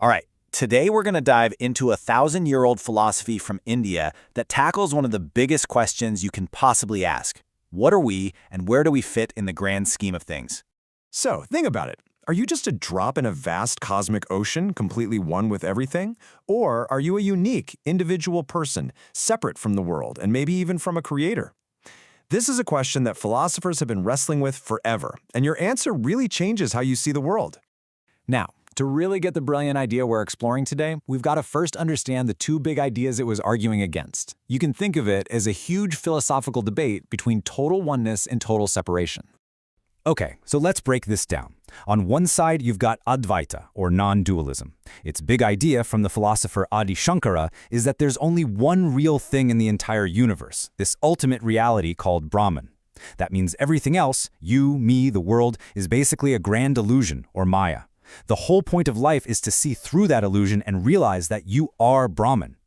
All right, today we're going to dive into a thousand-year-old philosophy from India that tackles one of the biggest questions you can possibly ask. What are we, and where do we fit in the grand scheme of things? So, think about it. Are you just a drop in a vast cosmic ocean, completely one with everything? Or are you a unique, individual person, separate from the world, and maybe even from a creator? This is a question that philosophers have been wrestling with forever, and your answer really changes how you see the world. Now, to really get the brilliant idea we're exploring today, we've got to first understand the two big ideas it was arguing against. You can think of it as a huge philosophical debate between total oneness and total separation. Okay, so let's break this down. On one side, you've got Advaita, or non-dualism. Its big idea from the philosopher Adi Shankara is that there's only one real thing in the entire universe, this ultimate reality called Brahman. That means everything else, you, me, the world, is basically a grand illusion, or Maya. The whole point of life is to see through that illusion and realize that you are Brahman.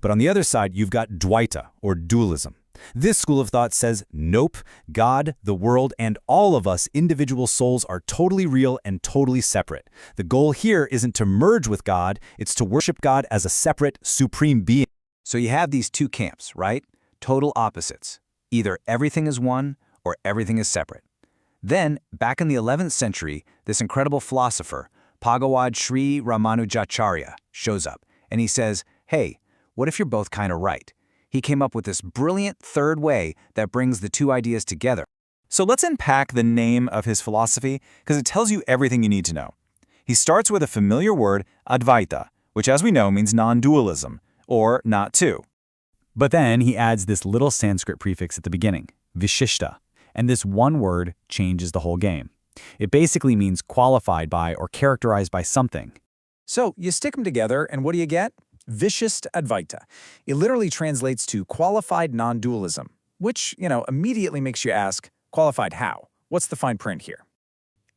But on the other side, you've got Dvaita, or dualism. This school of thought says, nope, God, the world, and all of us individual souls are totally real and totally separate. The goal here isn't to merge with God, it's to worship God as a separate, supreme being. So you have these two camps, right? Total opposites. Either everything is one or everything is separate. Then, back in the 11th century, this incredible philosopher, Bhagavad Sri Ramanujacharya, shows up, and he says, hey, what if you're both kind of right? He came up with this brilliant third way that brings the two ideas together. So let's unpack the name of his philosophy, because it tells you everything you need to know. He starts with a familiar word, Advaita, which as we know means non-dualism, or not two. But then he adds this little Sanskrit prefix at the beginning, Visishta, and this one word changes the whole game. It basically means qualified by or characterized by something. So you stick them together, and what do you get? Visishta Advaita. It literally translates to qualified non-dualism, which, immediately makes you ask, qualified how? What's the fine print here?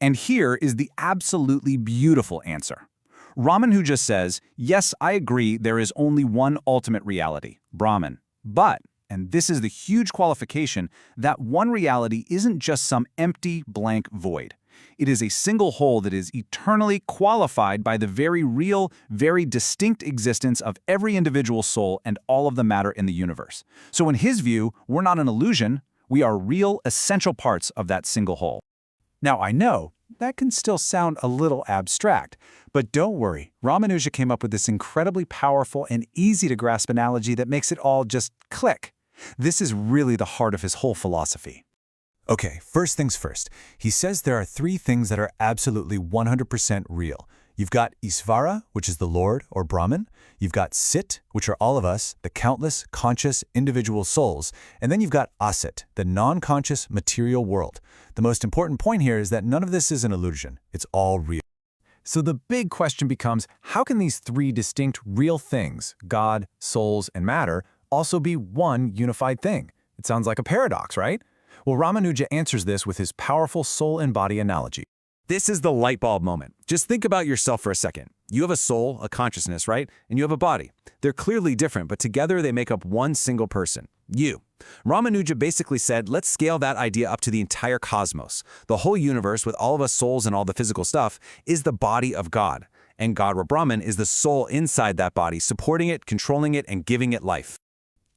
And here is the absolutely beautiful answer. Ramanuja says, yes, I agree there is only one ultimate reality, Brahman. But, and this is the huge qualification, that one reality isn't just some empty, blank void. It is a single whole that is eternally qualified by the very real, very distinct existence of every individual soul and all of the matter in the universe. So in his view, we're not an illusion, we are real, essential parts of that single whole. Now I know, that can still sound a little abstract, but don't worry, Ramanuja came up with this incredibly powerful and easy-to-grasp analogy that makes it all just click. This is really the heart of his whole philosophy. Okay, first things first. He says there are three things that are absolutely 100% real. You've got Isvara, which is the Lord, or Brahman. You've got Sit, which are all of us, the countless, conscious, individual souls. And then you've got Asit, the non-conscious, material world. The most important point here is that none of this is an illusion. It's all real. So the big question becomes, how can these three distinct real things, God, souls, and matter, also be one unified thing? It sounds like a paradox, right? Well, Ramanuja answers this with his powerful soul and body analogy. This is the light bulb moment. Just think about yourself for a second. You have a soul, a consciousness, right? And you have a body. They're clearly different, but together they make up one single person, you. Ramanuja basically said, let's scale that idea up to the entire cosmos. The whole universe, with all of us souls and all the physical stuff, is the body of God. And God, or Brahman, is the soul inside that body, supporting it, controlling it, and giving it life.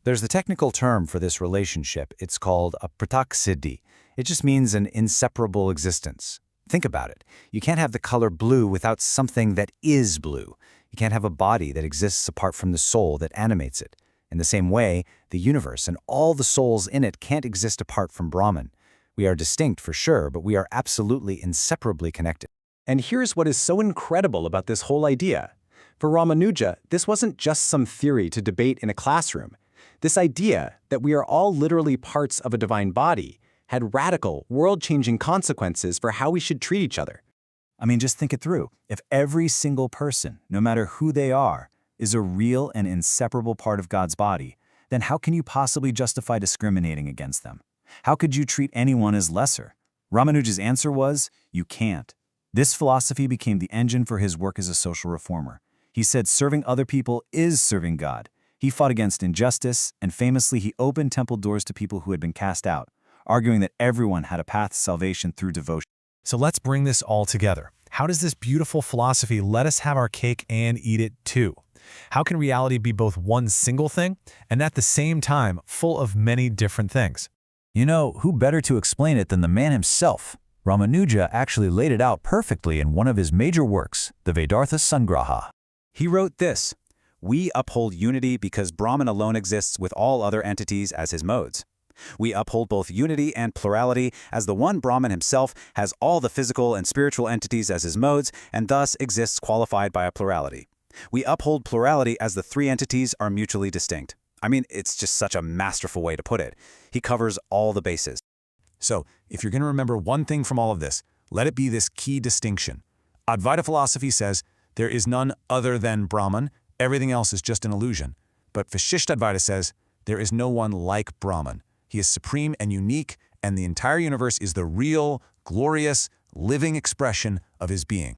There's the technical term for this relationship. It's called a pratak-siddhi. It just means an inseparable existence. Think about it. You can't have the color blue without something that is blue. You can't have a body that exists apart from the soul that animates it. In the same way, the universe and all the souls in it can't exist apart from Brahman. We are distinct for sure, but we are absolutely inseparably connected. And here's what is so incredible about this whole idea. For Ramanuja, this wasn't just some theory to debate in a classroom. This idea that we are all literally parts of a divine body had radical, world-changing consequences for how we should treat each other. I mean, just think it through. If every single person, no matter who they are, is a real and inseparable part of God's body, then how can you possibly justify discriminating against them? How could you treat anyone as lesser? Ramanuja's answer was, you can't. This philosophy became the engine for his work as a social reformer. He said serving other people is serving God. He fought against injustice, and famously he opened temple doors to people who had been cast out, arguing that everyone had a path to salvation through devotion. So let's bring this all together. How does this beautiful philosophy let us have our cake and eat it too? How can reality be both one single thing and at the same time full of many different things? You know, who better to explain it than the man himself? Ramanuja actually laid it out perfectly in one of his major works, the Vedartha Sangraha. He wrote this: "We uphold unity because Brahman alone exists with all other entities as his modes. We uphold both unity and plurality as the one Brahman himself has all the physical and spiritual entities as his modes and thus exists qualified by a plurality. We uphold plurality as the three entities are mutually distinct." I mean, it's just such a masterful way to put it. He covers all the bases. So, if you're going to remember one thing from all of this, let it be this key distinction. Advaita philosophy says there is none other than Brahman, everything else is just an illusion. But Visishta Advaita says there is no one like Brahman. He is supreme and unique, and the entire universe is the real, glorious, living expression of his being.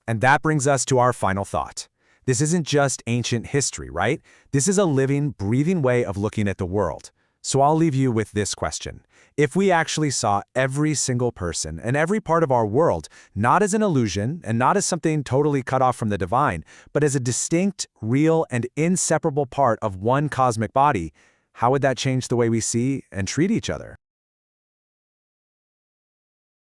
And that brings us to our final thought. This isn't just ancient history, right? This is a living, breathing way of looking at the world. So I'll leave you with this question. If we actually saw every single person and every part of our world not as an illusion and not as something totally cut off from the divine, but as a distinct, real, and inseparable part of one cosmic body, how would that change the way we see and treat each other?